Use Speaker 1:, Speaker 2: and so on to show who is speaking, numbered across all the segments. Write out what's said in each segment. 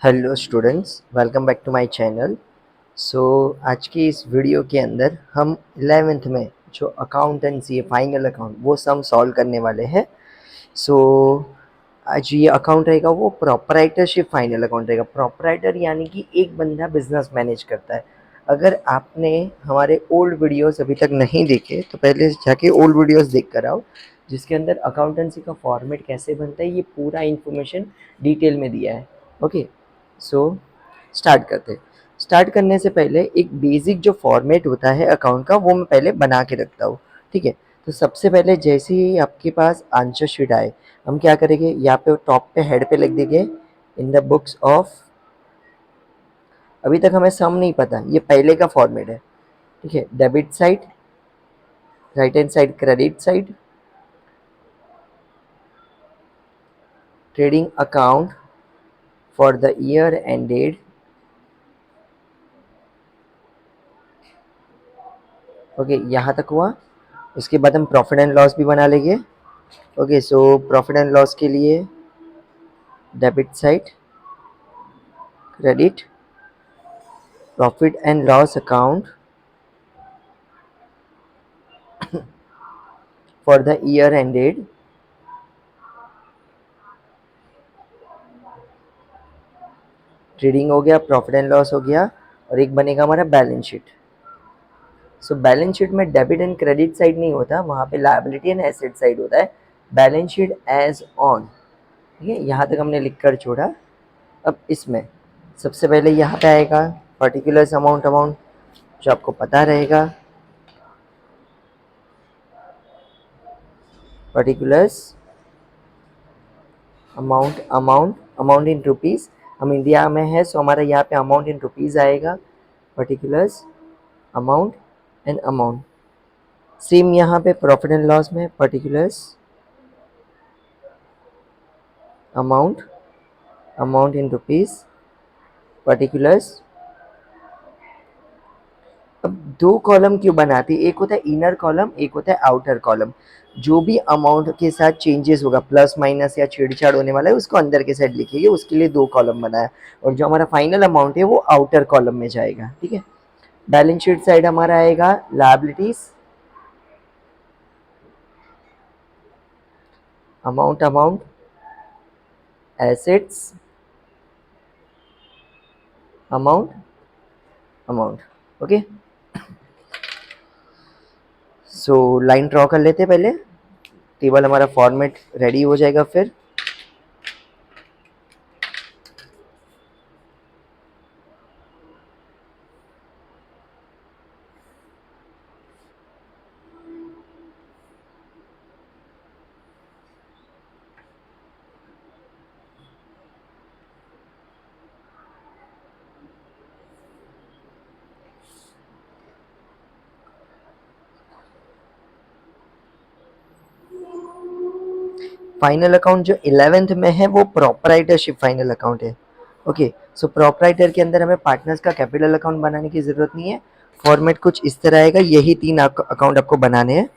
Speaker 1: Hello students, welcome back to my channel. So आज की इस वीडियो के अंदर हम 11th में जो अकाउंटेंसी है, फाइनल अकाउंट, वो सम सॉल्व करने वाले हैं। सो आज ये अकाउंट रहेगा वो प्रोपराइटरशिप फाइनल अकाउंट रहेगा। प्रोपराइटर यानी कि एक बंदा बिजनेस मैनेज करता है। अगर आपने हमारे ओल्ड वीडियोस अभी तक नहीं देखे तो पहले जाके ओल्ड वीडियोस देख कर आओ, जिसके अंदर अकाउंटेंसी का फॉर्मेट कैसे बनता है ये पूरा इन्फॉर्मेशन डिटेल में दिया है। ओके, सो स्टार्ट करते हैं। स्टार्ट करने से पहले एक बेसिक जो फॉर्मेट होता है अकाउंट का वो मैं पहले बना के रखता हूँ। ठीक है, तो सबसे पहले जैसे ही आपके पास आंसर शीट आए, हम क्या करेंगे, यहाँ पे टॉप पे हेड पे लिख देंगे इन द बुक्स ऑफ। अभी तक हमें सम नहीं पता, ये पहले का फॉर्मेट है। ठीक है, debit side, right hand side credit side, trading account for the year ended. Okay, यहाँ तक हुआ। उसके बाद हम प्रॉफिट एंड लॉस भी बना लेंगे। Okay, so profit and loss के लिए debit side, credit, profit and loss account for the year ended. Trading हो गया, प्रॉफिट एंड लॉस हो गया, और एक बनेगा हमारा balance sheet. So balance sheet में डेबिट एंड क्रेडिट साइड नहीं होता, वहाँ पे लायबिलिटी एंड एसेट साइड होता है। Balance sheet as on. ठीक है, यहाँ तक हमने लिख कर छोड़ा। अब इसमें सबसे पहले यहाँ पे आएगा पर्टिकुलर्स अमाउंट, जो आपको पता रहेगा। Particulars amount in rupees. हम इंडिया में है, सो हमारा यहाँ पे अमाउंट इन रुपीज़ आएगा। Particulars amount and amount. Same यहाँ पे प्रॉफिट एंड लॉस में particulars amount in rupees, particulars. अब दो कॉलम क्यों बनाती है, एक होता है इनर कॉलम, एक होता है आउटर कॉलम। जो भी अमाउंट के साथ चेंजेस होगा, प्लस माइनस या छेड़छाड़ होने वाला है, उसको अंदर के साइड लिखिए, उसके लिए दो कॉलम बनाया। और जो हमारा फाइनल अमाउंट है वो आउटर कॉलम में जाएगा। ठीक है, बैलेंस शीट साइड हमारा आएगा liabilities, amount, assets, amount. Okay, so line draw कर लेते हैं पहले, टेबल हमारा फॉर्मेट रेडी हो जाएगा फिर। फाइनल अकाउंट जो 11th में है वो प्रोपराइटरशिप फाइनल अकाउंट है। ओके, सो प्रोपराइटर के अंदर हमें पार्टनर्स का कैपिटल अकाउंट बनाने की ज़रूरत नहीं है। फॉर्मेट कुछ इस तरह आएगा, यही तीन अकाउंट आपको बनाने हैं।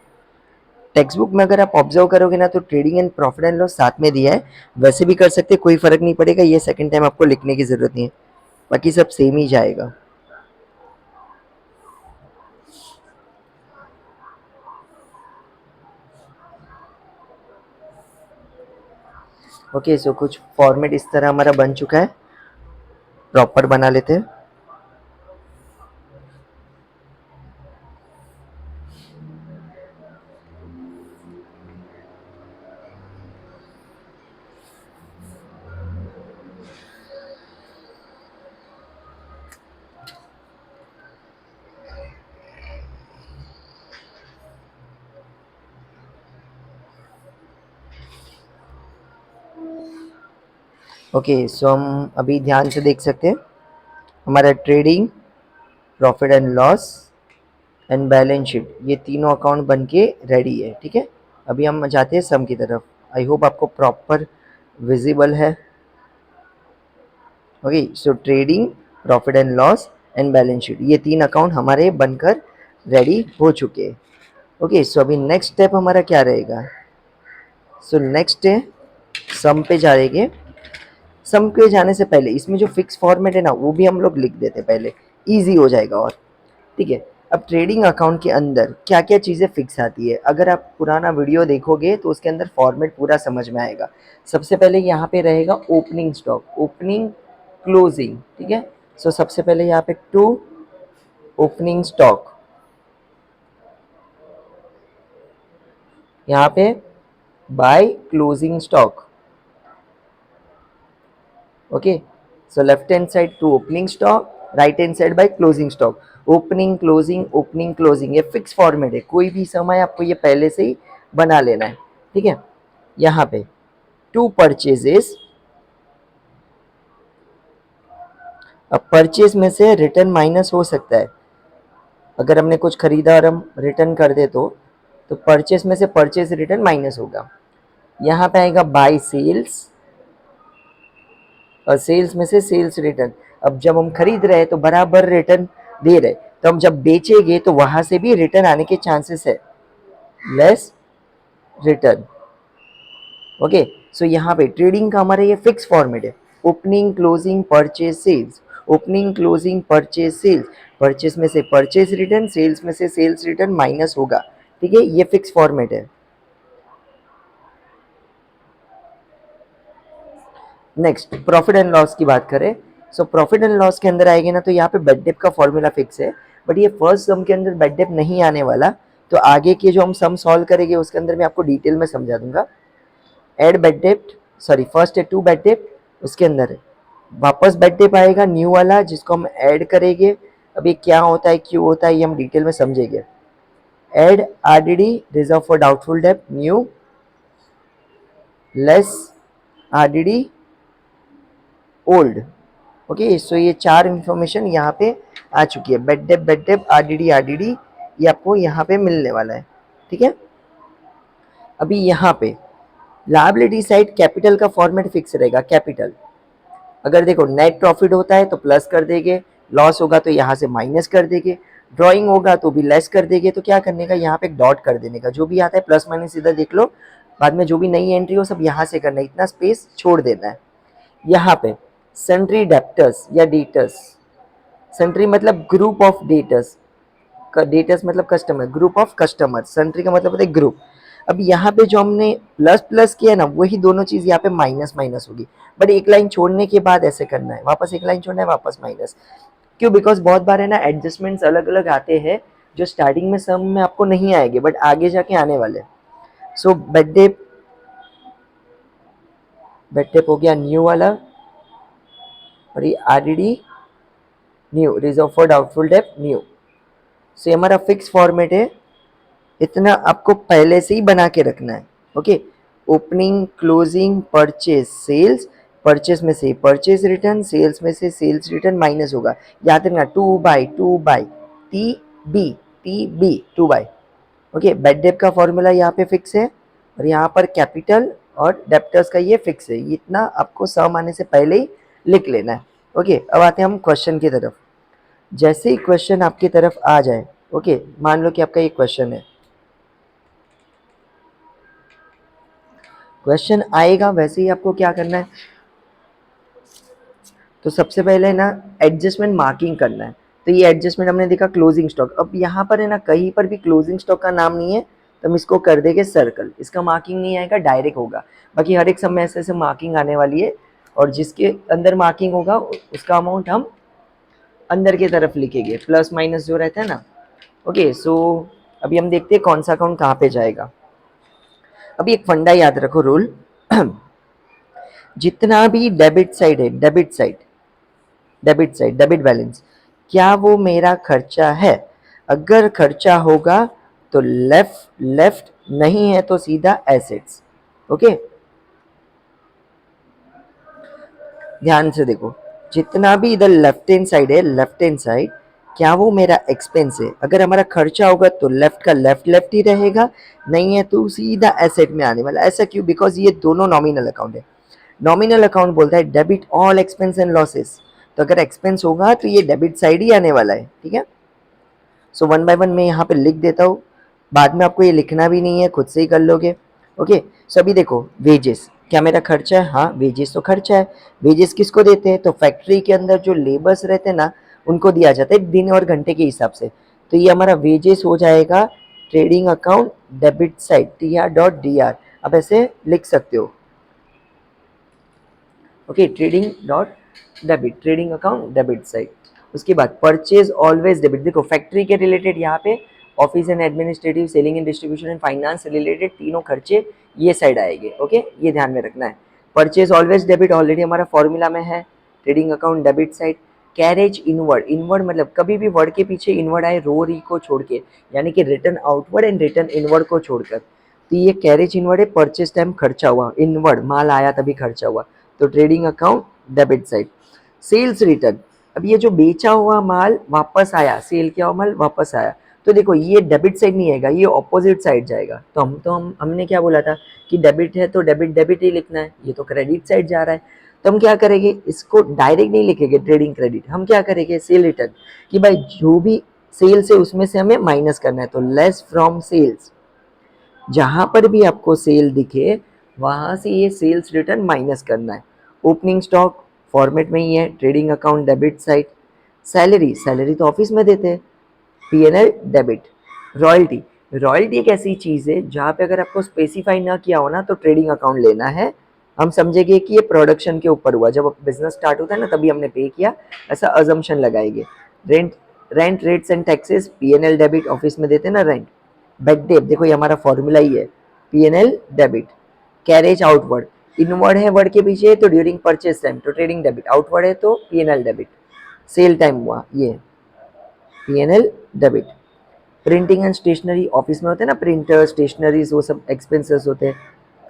Speaker 1: टेक्स्ट बुक में अगर आप ऑब्जर्व करोगे ना तो trading and profit and loss साथ में दिया है, वैसे भी कर सकते, कोई फर्क नहीं पड़ेगा। ये सेकंड टाइम आपको लिखने की ज़रूरत नहीं है, बाकी सब सेम ही जाएगा। ओके, सो कुछ फॉर्मेट इस तरह हमारा बन चुका है, प्रॉपर बना लेते हैं। ओके, सो हम अभी ध्यान से देख सकते हैं, हमारा trading, profit and loss and balance sheet, ये तीनों अकाउंट बन के रेडी है। ठीक है, अभी हम जाते हैं सम की तरफ। आई होप आपको प्रॉपर विजिबल है। Okay, so trading, profit and loss and balance sheet, ये तीन अकाउंट हमारे बनकर रेडी हो चुके हैं। ओके, सो अभी नेक्स्ट स्टेप हमारा क्या रहेगा। सो नेक्स्ट है सम पे जाएंगे। सम के जाने से पहले इसमें जो फिक्स फॉर्मेट है ना वो भी हम लोग लिख देते पहले, ईजी हो जाएगा। और ठीक है, अब ट्रेडिंग अकाउंट के अंदर क्या क्या चीज़ें फिक्स आती है, अगर आप पुराना वीडियो देखोगे तो उसके अंदर फॉर्मेट पूरा समझ में आएगा। सबसे पहले यहाँ पे रहेगा ओपनिंग स्टॉक, ओपनिंग क्लोजिंग, ठीक है। सो सबसे पहले यहाँ पे टू ओपनिंग स्टॉक, यहाँ पे by closing stock, okay. So left hand side to opening stock, right hand side by closing stock. Opening closing ये फिक्स फॉर्मेट है, कोई भी समय आपको ये पहले से ही बना लेना है, ठीक है। यहाँ पे टू परचेजेस, अब परचेज में से रिटर्न माइनस हो सकता है, अगर हमने कुछ खरीदा और हम रिटर्न कर दे तो परचेज में से परचेज रिटर्न माइनस होगा। यहाँ पे आएगा बाय सेल्स, और सेल्स में से सेल्स रिटर्न। अब जब हम खरीद रहे हैं तो बराबर रिटर्न दे रहे, तो हम जब बेचेंगे तो वहां से भी रिटर्न आने के चांसेस है, लेस रिटर्न, ओके। सो यहाँ पे ट्रेडिंग का हमारा ये फिक्स फॉर्मेट है, opening closing purchase sales, opening closing purchase sales, purchase में से परचेज रिटर्न, सेल्स में से सेल्स रिटर्न माइनस होगा, ठीक है, ये फिक्स फॉर्मेट है। नेक्स्ट प्रॉफिट एंड लॉस की बात करें, सो प्रॉफिट एंड लॉस के अंदर आएगी ना तो यहाँ पे बेड डेप का फॉर्मूला फिक्स है, बट ये फर्स्ट सम के अंदर बेड डेप नहीं आने वाला, तो आगे के जो हम सम सॉल्व करेंगे उसके अंदर मैं आपको डिटेल में समझा दूंगा। Add bad debt, sorry first है टू बेड डेप, उसके अंदर वापस बेड डेप आएगा न्यू वाला जिसको हम ऐड करेंगे। अब ये क्या होता है क्यों होता है ये हम डिटेल में समझेंगे। Add RDD reserve for doubtful debt new, less RDD old, okay. So ये चार इंफॉर्मेशन यहाँ पे आ चुकी है, बेड डेप आरडीडी आरडीडी, ये आपको यहाँ पे मिलने वाला है, ठीक है। अभी यहाँ पे लायबिलिटी साइड कैपिटल का फॉर्मेट फिक्स रहेगा, कैपिटल। अगर देखो नेट प्रॉफिट होता है तो प्लस कर देंगे, लॉस होगा तो यहाँ से माइनस कर देंगे, ड्रॉइंग होगा तो भी लेस कर देंगे, तो क्या करने का यहाँ पे एक डॉट कर देने का, जो भी आता है प्लस माइनस इधर देख लो, बाद में जो भी नई एंट्री हो सब यहाँ से करना है, इतना स्पेस छोड़ देना है। यहाँ पे सन्ड्री डेप्टर्स या डेटर्स, सन्ड्री मतलब ग्रुप ऑफ डेटर्स, डेटर्स मतलब customer, group of customer, sundry का मतलब होता है ग्रुप। अब यहाँ पे जो हमने प्लस प्लस किया ना वही दोनों चीज यहाँ पे माइनस माइनस होगी, बट एक लाइन छोड़ने के बाद ऐसे करना है, वापस एक लाइन छोड़ना है वापस माइनस। क्यों? बिकॉज बहुत बार है ना एडजस्टमेंट्स अलग अलग आते हैं जो स्टार्टिंग में सम में आपको नहीं आएंगे बट आगे जाके आने वाले। सो बेड डेप हो गया न्यू वाला, और ये RDD new, reserve for doubtful debt new. So हमारा फिक्स फॉर्मेट है, इतना आपको पहले से ही बना के रखना है, okay. Opening closing purchase sales, purchase में से परचेज रिटर्न, सेल्स में से सेल्स रिटर्न माइनस होगा, याद रखना to by T B to by, okay. Bad debt का फॉर्मूला यहाँ पे फिक्स है, और यहाँ पर कैपिटल और डेप्टर्स का ये फिक्स है, ये इतना आपको सम आने से पहले ही लिख लेना है, ओके। अब आते हैं हम क्वेश्चन की तरफ। जैसे ही क्वेश्चन आपकी तरफ आ जाए, ओके, मान लो कि आपका ये क्वेश्चन है, क्वेश्चन आएगा वैसे ही आपको क्या करना है, तो सबसे पहले ना एडजस्टमेंट मार्किंग करना है। तो ये एडजस्टमेंट हमने देखा क्लोजिंग स्टॉक, अब यहाँ पर है ना कहीं पर भी क्लोजिंग स्टॉक का नाम नहीं है तो हम इसको कर देंगे सर्कल, इसका मार्किंग नहीं आएगा डायरेक्ट होगा। बाकी हर एक समय ऐसे ऐसे मार्किंग आने वाली है, और जिसके अंदर मार्किंग होगा उसका अमाउंट हम अंदर की तरफ लिखेंगे, प्लस माइनस जो रहता है ना, ओके। सो अभी हम देखते हैं कौन सा अकाउंट कहाँ पे जाएगा। अभी एक फंडा याद रखो रूल, जितना भी डेबिट साइड है, डेबिट बैलेंस, क्या वो मेरा खर्चा है? अगर खर्चा होगा तो लेफ्ट लेफ्ट, नहीं है तो सीधा एसेट्स, ओके। ध्यान से देखो, जितना भी इधर लेफ्ट हैंड साइड है, लेफ्ट हैंड साइड, क्या वो मेरा एक्सपेंस है? अगर हमारा खर्चा होगा तो लेफ्ट का लेफ्ट लेफ्ट ही रहेगा, नहीं है तो सीधा एसेट में आने वाला। ऐसा क्यों? बिकॉज ये दोनों नॉमिनल अकाउंट है। नॉमिनल अकाउंट बोलता है debit all expense and losses, तो अगर एक्सपेंस होगा तो ये डेबिट साइड ही आने वाला है, ठीक है। सो वन बाय वन मैं यहाँ पे लिख देता हूँ, बाद में आपको ये लिखना भी नहीं है, खुद से ही कर लोगे, ओके। सो अभी देखो वेजेस, क्या मेरा खर्चा है? हाँ, वेजेस तो खर्चा है। वेजेस किसको देते हैं? तो फैक्ट्री के अंदर जो लेबर्स रहते हैं ना, उनको दिया जाता है दिन और घंटे के हिसाब से। तो ये हमारा वेजेस हो जाएगा trading account debit side, TR.DR। आप ऐसे लिख सकते हो। Okay, trading dot debit, trading account debit side. उसके बाद परचेज ऑलवेज डेबिट। देखो फैक्ट्री के रिलेटेड यहाँ पे office and administrative, selling and distribution and finance related तीनों खर्चे ये साइड आएंगे। ओके, ये ध्यान में रखना है। परचेज ऑलवेज डेबिट ऑलरेडी हमारा फॉर्मूला में है, trading account debit side. Carriage inward, inward मतलब कभी भी वर्ड के पीछे इनवर्ड आए रो री को छोड़ के, यानी कि return outward and return inward को छोड़कर, तो ये कैरेज इनवर्ड है। परचेज टाइम खर्चा हुआ, इनवर्ड माल आया तभी खर्चा हुआ, तो trading account debit side. Sales return, अब ये जो बेचा हुआ माल वापस आया, सेल किया हुआ माल वापस आया, तो देखो ये डेबिट साइड नहीं आएगा, ये ऑपोजिट साइड जाएगा। तो हमने क्या बोला था कि डेबिट है तो डेबिट डेबिट ही लिखना है, ये तो क्रेडिट साइड जा रहा है। तो हम क्या करेंगे, इसको डायरेक्ट नहीं लिखेंगे ट्रेडिंग क्रेडिट, हम क्या करेंगे सेल रिटर्न, कि भाई जो भी सेल्स है उसमें से हमें माइनस करना है, तो लेस फ्रॉम सेल्स। जहां पर भी आपको सेल दिखे वहां से ये सेल्स रिटर्न माइनस करना है। ओपनिंग स्टॉक फॉर्मेट में ही है, trading account debit side. Salary, salary तो ऑफिस में देते हैं, P&L डेबिट। रॉयल्टी, रॉयल्टी एक ऐसी चीज़ है जहाँ पे अगर आपको स्पेसिफाई ना किया हो ना तो ट्रेडिंग अकाउंट लेना है। हम समझेंगे कि ये प्रोडक्शन के ऊपर हुआ, जब बिजनेस स्टार्ट होता है ना तभी हमने पे किया, ऐसा अजम्पशन लगाएंगे। Rent, rent rates and taxes P&L debit, office में देते हैं ना रेंट। बैक डेप, देखो ये हमारा फॉर्मूला ही है, P&L debit. Carriage outward, inward है वर्ड के पीछे तो ड्यूरिंग परचेज टाइम तो ट्रेडिंग डेबिट, आउटवर्ड है तो P&L डेबिट। सेल टाइम हुआ ये P&L debit. Printing and stationery, office में होते हैं ना प्रिंटर स्टेशनरीज, वो सब एक्सपेंसेस होते हैं,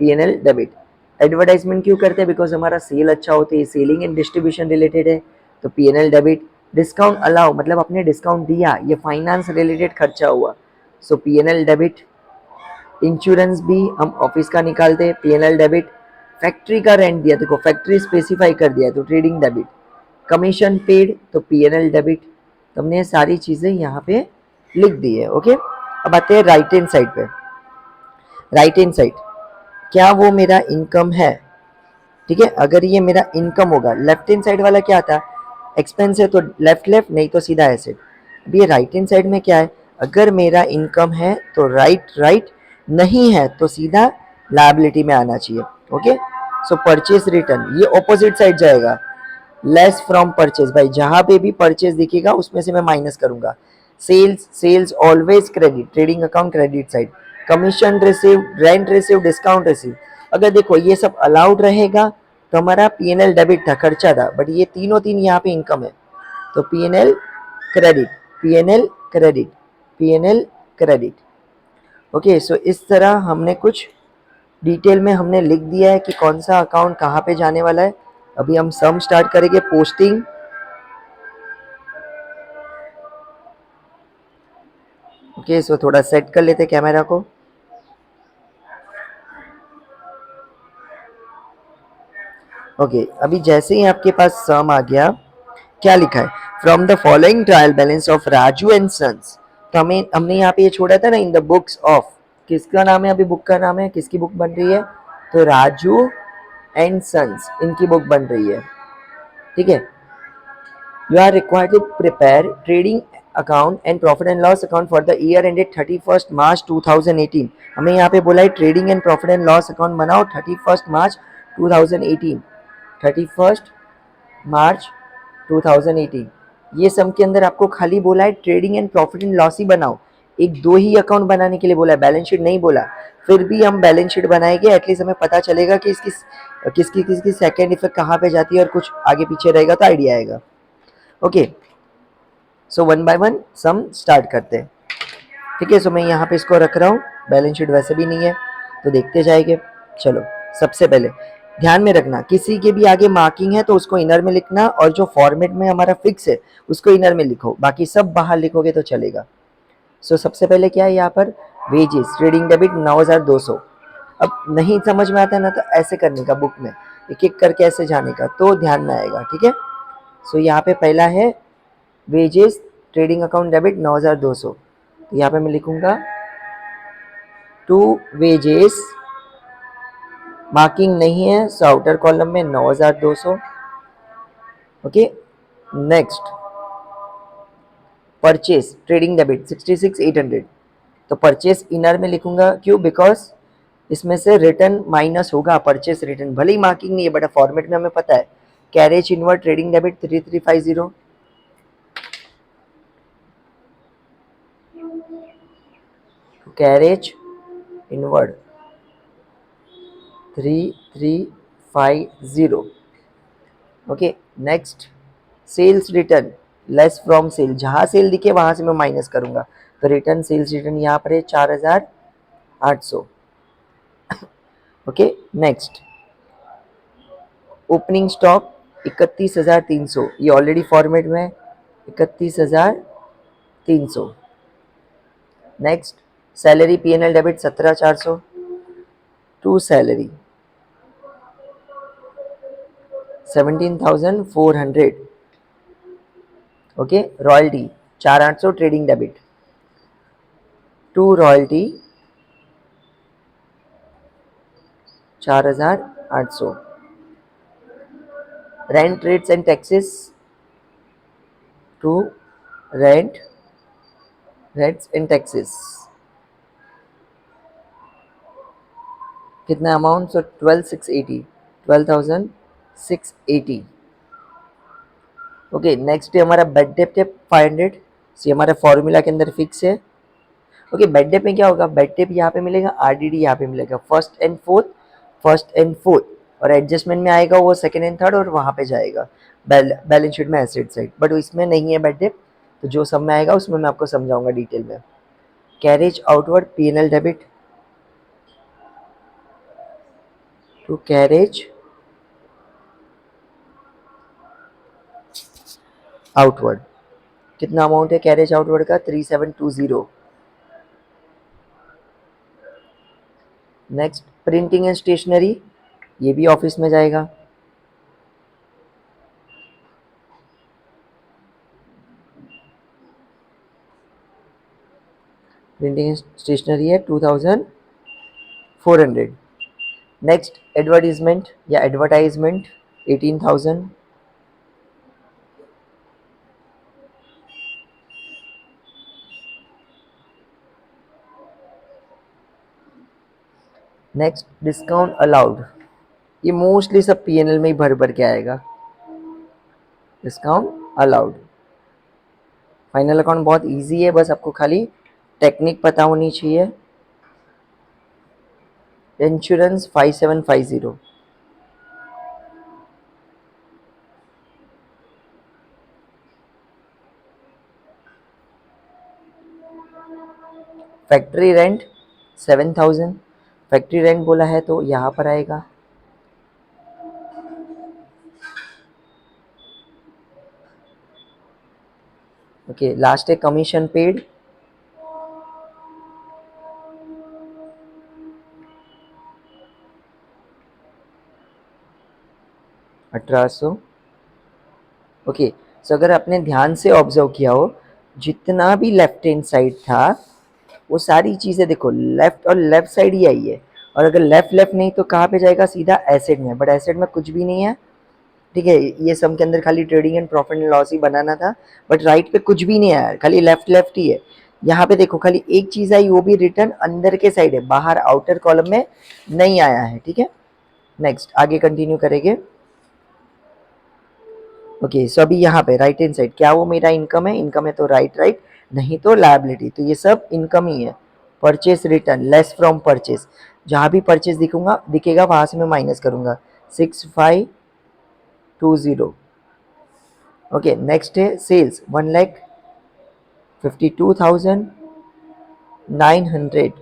Speaker 1: P&L डेबिट। एडवर्टाइजमेंट क्यों करते हैं? बिकॉज हमारा सेल अच्छा होता है, सेलिंग एंड डिस्ट्रीब्यूशन रिलेटेड है, तो P&L डेबिट। डिस्काउंट अलाउ, मतलब आपने डिस्काउंट दिया, ये फाइनेंस रिलेटेड खर्चा हुआ, सो P&L डेबिट। इंश्योरेंस भी हम ऑफिस का निकालते हैं, P&L डेबिट। फैक्ट्री का रेंट दिया, देखो फैक्ट्री स्पेसिफाई कर दिया तो ट्रेडिंग डेबिट। कमीशन पेड तो P&L डेबिट। तो हमने सारी चीज़ें यहाँ पे लिख दी है। ओके, अब आते हैं राइट हैंड साइड पे। राइट हैंड साइड, क्या वो मेरा इनकम है? ठीक है, अगर ये मेरा इनकम होगा, लेफ्ट हैंड साइड वाला क्या था, एक्सपेंस है तो लेफ्ट लेफ्ट, नहीं तो सीधा एसेट। अब ये राइट हैंड साइड में क्या है, अगर मेरा इनकम है तो राइट राइट, नहीं है तो सीधा लायबिलिटी में आना चाहिए। ओके, सो परचेज रिटर्न ये ऑपोजिट साइड जाएगा, लेस फ्रॉम परचेज, भाई जहां पे भी परचेज दिखेगा उसमें से मैं माइनस करूंगा। Sales, sales always credit, trading account credit side. Commission receive, rent receive, discount receive, अगर देखो ये सब अलाउड रहेगा तो हमारा P&L डेबिट था, खर्चा था, बट ये तीनों तीन यहाँ पे इनकम है, तो P&L credit, P&L credit, P&L credit. Okay, so इस तरह हमने कुछ डिटेल में हमने लिख दिया है कि कौन सा अकाउंट कहाँ पे जाने वाला है। अभी हम सम स्टार्ट करेंगे, पोस्टिंग। ओके, सो थोड़ा सेट कर लेते कैमरा को। ओके, अभी जैसे ही आपके पास सम आ गया, क्या लिखा है, from the following trial balance of Raju and sons. तो हमें हमने यहाँ पे ये छोड़ा था ना, इन द बुक्स ऑफ, किसका नाम है, अभी बुक का नाम है, किसकी बुक बन रही है, तो राजू एंड सन्स, इनकी बुक बन रही है। ठीक है, you are required to prepare trading account and profit and loss account for the year ended 31st March 2018। हमें यहाँ पे बोला है trading and profit and loss account बनाओ 31st मार्च 2018, 31st मार्च 2018। ये सम के अंदर आपको खाली बोला है trading and profit and loss ही बनाओ, एक दो ही अकाउंट बनाने के लिए बोला है, बैलेंस शीट नहीं बोला। फिर भी हम बैलेंस शीट बनाएंगे, एटलीस्ट हमें पता चलेगा कि किसकी किसकी सेकेंड इफेक्ट कहाँ पे जाती है और कुछ आगे पीछे रहेगा तो आइडिया आएगा। Okay, so one by one sum start करते हैं। ठीक है, सो मैं यहाँ पे इसको रख रहा हूँ, बैलेंस शीट वैसे भी नहीं है तो देखते जाएंगे। चलो, सबसे पहले ध्यान में रखना, किसी के भी आगे मार्किंग है तो उसको इनर में लिखना, और जो फॉर्मेट में हमारा फिक्स है उसको इनर में लिखो, बाकी सब बाहर लिखोगे तो चलेगा। सो सबसे पहले क्या है यहाँ पर, वेजेस ट्रेडिंग डेबिट 9200। अब नहीं समझ में आता है ना तो ऐसे करने का, बुक में एक एक करके ऐसे जाने का तो ध्यान में आएगा। ठीक है, सो यहाँ पे पहला है वेजेस ट्रेडिंग अकाउंट डेबिट 9200, तो यहाँ पे मैं लिखूंगा टू वेजेस मार्किंग नहीं है सो आउटर कॉलम में 9200। Okay, next purchase trading debit 66,800। तो परचेस इनर में लिखूंगा, क्यों? बिकॉज इसमें से रिटर्न माइनस होगा, परचेस रिटर्न, भले ही मार्किंग नहीं है बट फॉर्मेट में हमें पता है। Carriage inward trading debit 3350। Carriage inward 3350। Okay, next sales return less from sale, जहां सेल दिखे वहां से मैं माइनस करूंगा, तो रिटर्न सेल्स रिटर्न यहाँ पर है 4800। ओके, नेक्स्ट ओपनिंग स्टॉक 31,300, ये ऑलरेडी फॉर्मेट में है 31,300। Next salary P N L debit 17,400 to salary 17,400। Okay, royalty 4,800 trading debit to royalty 4,800। Rent rates and taxes to rent rates and taxes कितना amount? So 12,680, 12,680। Okay, next है हमारा bed डेप्ट है 500, ये हमारे formula के अंदर फिक्स है। ओके, बेड डेप में क्या होगा? बेड डेप यहाँ पे मिलेगा, आरडीडी यहाँ पे मिलेगा, first and fourth, first and fourth, और एडजस्टमेंट में आएगा वो सेकंड एंड थर्ड, और वहाँ पे जाएगा बैलेंस शीट में एसेट साइड, बट इसमें नहीं है बेड डेप, तो जो सब में आएगा उसमें मैं आपको समझाऊंगा डिटेल में। Carriage outward P N L debit to carriage outward, कितना अमाउंट है कैरेज आउटवर्ड का? 3720। नेक्स्ट प्रिंटिंग एंड स्टेशनरी, ये भी ऑफिस में जाएगा, प्रिंटिंग एंड स्टेशनरी है 2,400। नेक्स्ट एडवर्टीजमेंट या एडवर्टाइजमेंट 18,000। नेक्स्ट डिस्काउंट अलाउड, ये मोस्टली सब पीएनएल में ही भर भर के आएगा, डिस्काउंट अलाउड। फाइनल अकाउंट बहुत इजी है, बस आपको खाली टेक्निक पता होनी चाहिए। Insurance 5750। Factory rent 7,000, factory rent बोला है तो यहाँ पर आएगा। ओके, लास्ट है कमीशन पेड 1,800। ओके, सो अगर आपने ध्यान से ऑब्जर्व किया हो, जितना भी लेफ्ट हैंड साइड था वो सारी चीज़ें देखो लेफ्ट और लेफ्ट साइड ही आई है, और अगर लेफ्ट लेफ्ट नहीं तो कहाँ पे जाएगा? सीधा एसेट में, बट एसेट में कुछ भी नहीं है। ठीक है, ये सम के अंदर खाली trading and profit and loss ही बनाना था, बट राइट पे कुछ भी नहीं आया, खाली लेफ्ट लेफ्ट ही है। यहाँ पे देखो खाली एक चीज़ आई, वो भी रिटर्न अंदर के साइड है, बाहर आउटर कॉलम में नहीं आया है। ठीक है, नेक्स्ट आगे कंटिन्यू करेंगे। ओके, सो अभी यहाँ पे राइट हैंड साइड क्या वो मेरा इनकम है? इनकम है तो राइट राइट, नहीं तो लायबिलिटी, तो ये सब इनकम ही है। Purchase return less from purchase, जहाँ भी परचेस दिखूंगा दिखेगा वहां से मैं माइनस करूंगा 6520। ओके, नेक्स्ट है sales 1,52,900।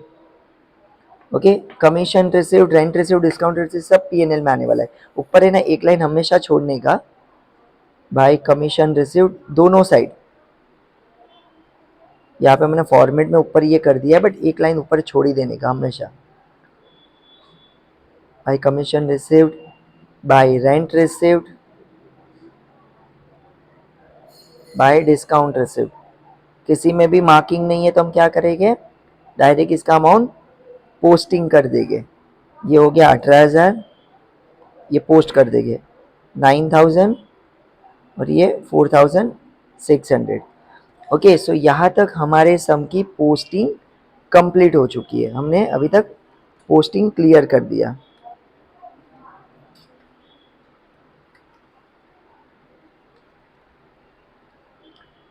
Speaker 1: Okay, commission received, rent received, discount received, सब पीएनएल में आने वाला है। ऊपर है ना एक लाइन हमेशा छोड़ने का भाई, कमीशन रिसीव्ड दोनों साइड, यहाँ पे मैंने फॉर्मेट में ऊपर ये कर दिया है, बट एक लाइन ऊपर छोड़ ही देने का हमेशा। Bye commission received, bye rent received, bye discount received, किसी में भी मार्किंग नहीं है तो हम क्या करेंगे? डायरेक्ट इसका अमाउंट पोस्टिंग कर देंगे। ये हो गया 18,000, ये पोस्ट कर देंगे 9,000 और ये 4,600। ओके, सो यहाँ तक हमारे सम की पोस्टिंग कंप्लीट हो चुकी है, हमने अभी तक पोस्टिंग क्लियर कर दिया।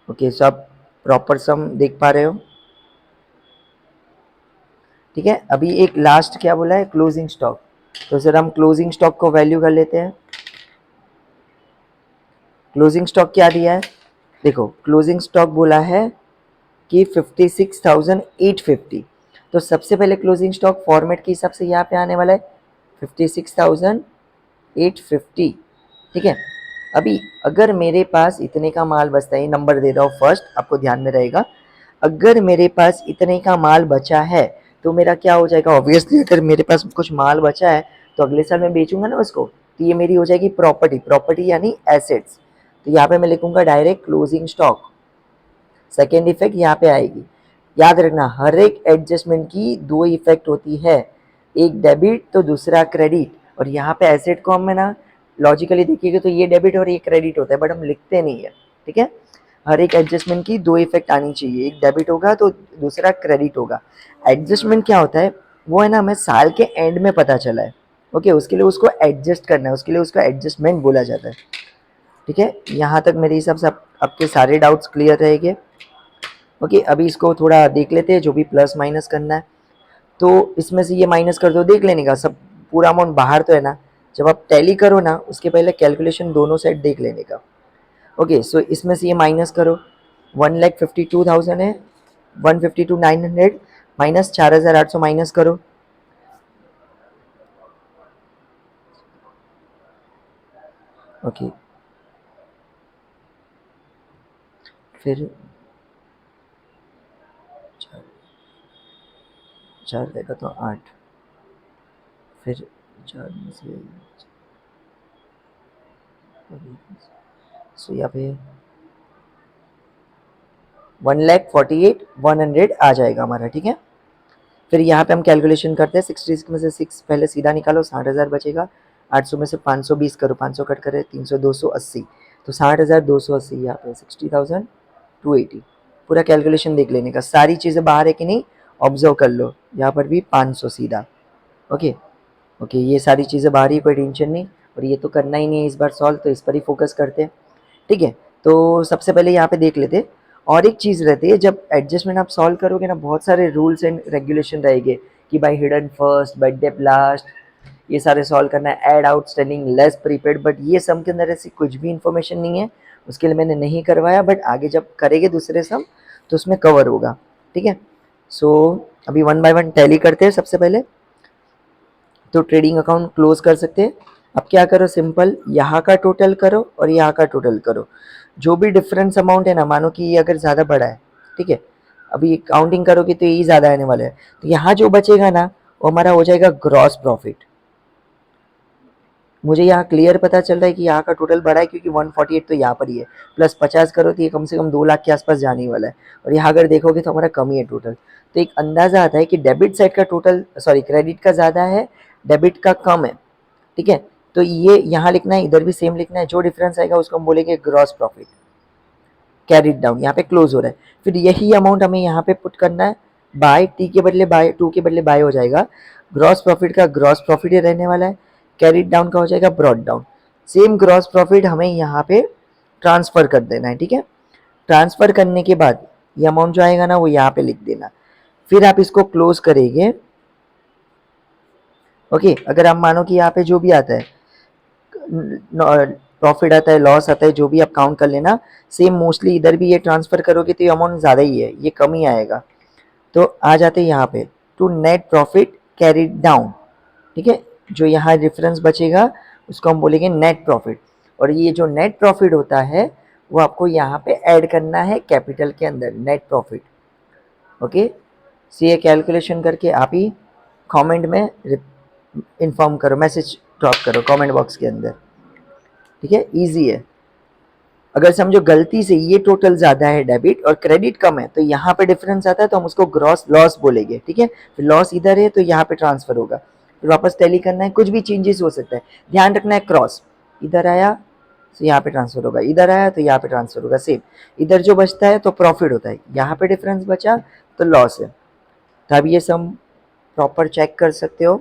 Speaker 1: ओके, सो आप प्रॉपर सम देख पा रहे हो, ठीक है। अभी एक लास्ट क्या बोला है, क्लोजिंग स्टॉक। तो सर हम क्लोजिंग स्टॉक को वैल्यू कर लेते हैं। क्लोजिंग स्टॉक क्या दिया है, देखो क्लोजिंग स्टॉक बोला है कि 56,850। तो सबसे पहले क्लोजिंग स्टॉक फॉर्मेट के हिसाब से यहाँ पे आने वाला है 56,850, ठीक है। अभी अगर मेरे पास इतने का माल बचता है, ये नंबर दे रहा हूँ फर्स्ट, आपको ध्यान में रहेगा। अगर मेरे पास इतने का माल बचा है तो मेरा क्या हो जाएगा, ऑब्वियसली अगर मेरे पास कुछ माल बचा है तो अगले साल मैं बेचूंगा ना उसको, तो ये मेरी हो जाएगी प्रॉपर्टी। प्रॉपर्टी यानी एसेट्स, तो यहाँ पे मैं लिखूंगा direct closing stock. Second effect यहाँ पे आएगी। याद रखना हर एक एडजस्टमेंट की दो इफेक्ट होती है, एक डेबिट तो दूसरा क्रेडिट। और यहाँ पे एसेट को हम ना लॉजिकली देखिएगा तो ये डेबिट और ये क्रेडिट होता है, बट हम लिखते नहीं है, ठीक है। हर एक एडजस्टमेंट की दो इफेक्ट आनी चाहिए, एक डेबिट होगा तो दूसरा क्रेडिट होगा। एडजस्टमेंट क्या होता है, वो है ना हमें साल के एंड में पता चला है, ओके, उसके लिए उसको एडजस्ट करना है, उसके लिए उसको एडजस्टमेंट बोला जाता है, ठीक है। यहाँ तक मेरे हिसाब से आपके सारे डाउट्स क्लियर रहेंगे। ओके, अभी इसको थोड़ा देख लेते हैं, जो भी प्लस माइनस करना है तो इसमें से ये माइनस कर दो, देख लेने का सब पूरा अमाउंट बाहर तो है ना। जब आप टैली करो ना उसके पहले कैलकुलेशन दोनों साइड देख लेने का। ओके, सो इसमें से ये माइनस करो, 1,52,000 है, 152,900 माइनस 4,800 माइनस करो। ओके, फिर चार, चार देगा तो 8, फिर 4 में से सो यहाँ पे 1,48,100 आ जाएगा हमारा, ठीक है। फिर यहाँ पे हम कैलकुलेशन करते हैं, 66 में से 6 पहले सीधा निकालो, 60,000 बचेगा। 800 में से 520 करो, 500 कट करे 300, 280, तो 60,280 यहाँ पे 60,280। पूरा कैलकुलेशन देख लेने का, सारी चीज़ें बाहर है कि नहीं ऑब्जर्व कर लो। यहाँ पर भी 500 सीधा। ओके ओके, ये सारी चीज़ें बाहर ही, कोई टेंशन नहीं। और ये तो करना ही नहीं है इस बार सॉल्व, तो इस पर ही फोकस करते हैं, ठीक है। तो सबसे पहले यहाँ पे देख लेते। और एक चीज़ रहती है, जब एडजस्टमेंट आप सॉल्व करोगे ना, बहुत सारे रूल्स एंड रेगुलेशन रहेंगे कि बाई हिडन फर्स्ट, बाई डेप लास्ट, ये सारे सॉल्व करना है, add outstanding, less prepaid. But ये सम के अंदर ऐसी कुछ भी इंफॉर्मेशन नहीं है, उसके लिए मैंने नहीं करवाया, बट आगे जब करेंगे दूसरे सम तो उसमें कवर होगा, ठीक है। सो अभी वन बाय वन टैली करते हैं। सबसे पहले तो ट्रेडिंग अकाउंट क्लोज कर सकते हैं। अब क्या करो, सिंपल यहाँ का टोटल करो और यहाँ का टोटल करो, जो भी डिफरेंस अमाउंट है ना, मानो कि ये अगर ज़्यादा बड़ा है, ठीक है, अभी काउंटिंग करोगे तो यही ज़्यादा आने वाला है, तो यहाँ जो बचेगा ना वो हमारा हो जाएगा ग्रॉस प्रॉफिट। मुझे यहाँ क्लियर पता चल रहा है कि यहाँ का टोटल बड़ा है, क्योंकि 148 तो यहाँ पर ही है, प्लस 50 करो तो ये कम से कम 2 लाख के आसपास जाने ही वाला है। और यहाँ अगर देखोगे तो हमारा कम ही है टोटल, तो एक अंदाज़ा आता है कि डेबिट साइड का टोटल, सॉरी क्रेडिट का ज़्यादा है, डेबिट का कम है, ठीक है। तो ये यहाँ लिखना है, इधर भी सेम लिखना है, जो डिफरेंस आएगा उसको हम बोलेंगे ग्रॉस प्रॉफिट। कैरिड डाउन यहाँ पे क्लोज हो रहा है, फिर यही अमाउंट हमें यहाँ पे पुट करना है, बाय टी के बदले बाय, टू के बदले बाय हो जाएगा। ग्रॉस प्रॉफिट का ग्रॉस प्रॉफिट ही रहने वाला है, कैरिड डाउन का हो जाएगा brought down. Same gross profit हमें यहाँ पे ट्रांसफर कर देना है, ठीक है। ट्रांसफर करने के बाद ये अमाउंट जो आएगा ना वो यहाँ पे लिख देना, फिर आप इसको क्लोज करेंगे। ओके, अगर आप मानो कि यहाँ पे जो भी आता है, प्रॉफिट आता है, लॉस आता है, जो भी आप काउंट कर लेना, सेम मोस्टली इधर भी ये ट्रांसफर करोगे तो ये अमाउंट ज़्यादा ही है, ये कम ही आएगा। तो आ जाते हैं यहाँ पे to net profit carried down, ठीक है। जो यहाँ डिफरेंस बचेगा उसको हम बोलेंगे नेट प्रॉफिट, और ये जो नेट प्रॉफिट होता है वो आपको यहाँ पे ऐड करना है कैपिटल के अंदर, नेट प्रॉफिट। ओके, सो ये कैलकुलेशन करके आप ही कमेंट में इन्फॉर्म करो, मैसेज ड्रॉप करो कमेंट बॉक्स के अंदर, ठीक है, इजी है। अगर समझो गलती से ये टोटल ज़्यादा है डेबिट और क्रेडिट कम है, तो यहाँ पे डिफरेंस आता है तो हम उसको ग्रॉस लॉस बोलेंगे, ठीक है। फिर लॉस इधर है तो यहाँ पे ट्रांसफर होगा, फिर वापस टैली करना है, कुछ भी चेंजेस हो सकता है। ध्यान रखना है क्रॉस, इधर आया तो यहाँ पे ट्रांसफर होगा, इधर आया तो यहाँ पे ट्रांसफर होगा, सेम। इधर जो बचता है तो प्रॉफिट होता है, यहाँ पे डिफरेंस बचा तो लॉस है। तो अब ये सम प्रॉपर चेक कर सकते हो।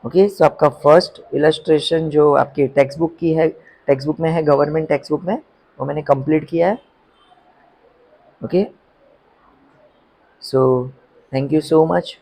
Speaker 1: ओके, सो आपका फर्स्ट इलस्ट्रेशन जो आपकी टेक्स्ट बुक की है, टेक्स्ट बुक में है, गवर्नमेंट टेक्स्ट बुक में, वो मैंने कंप्लीट किया है। Okay, so thank you so much.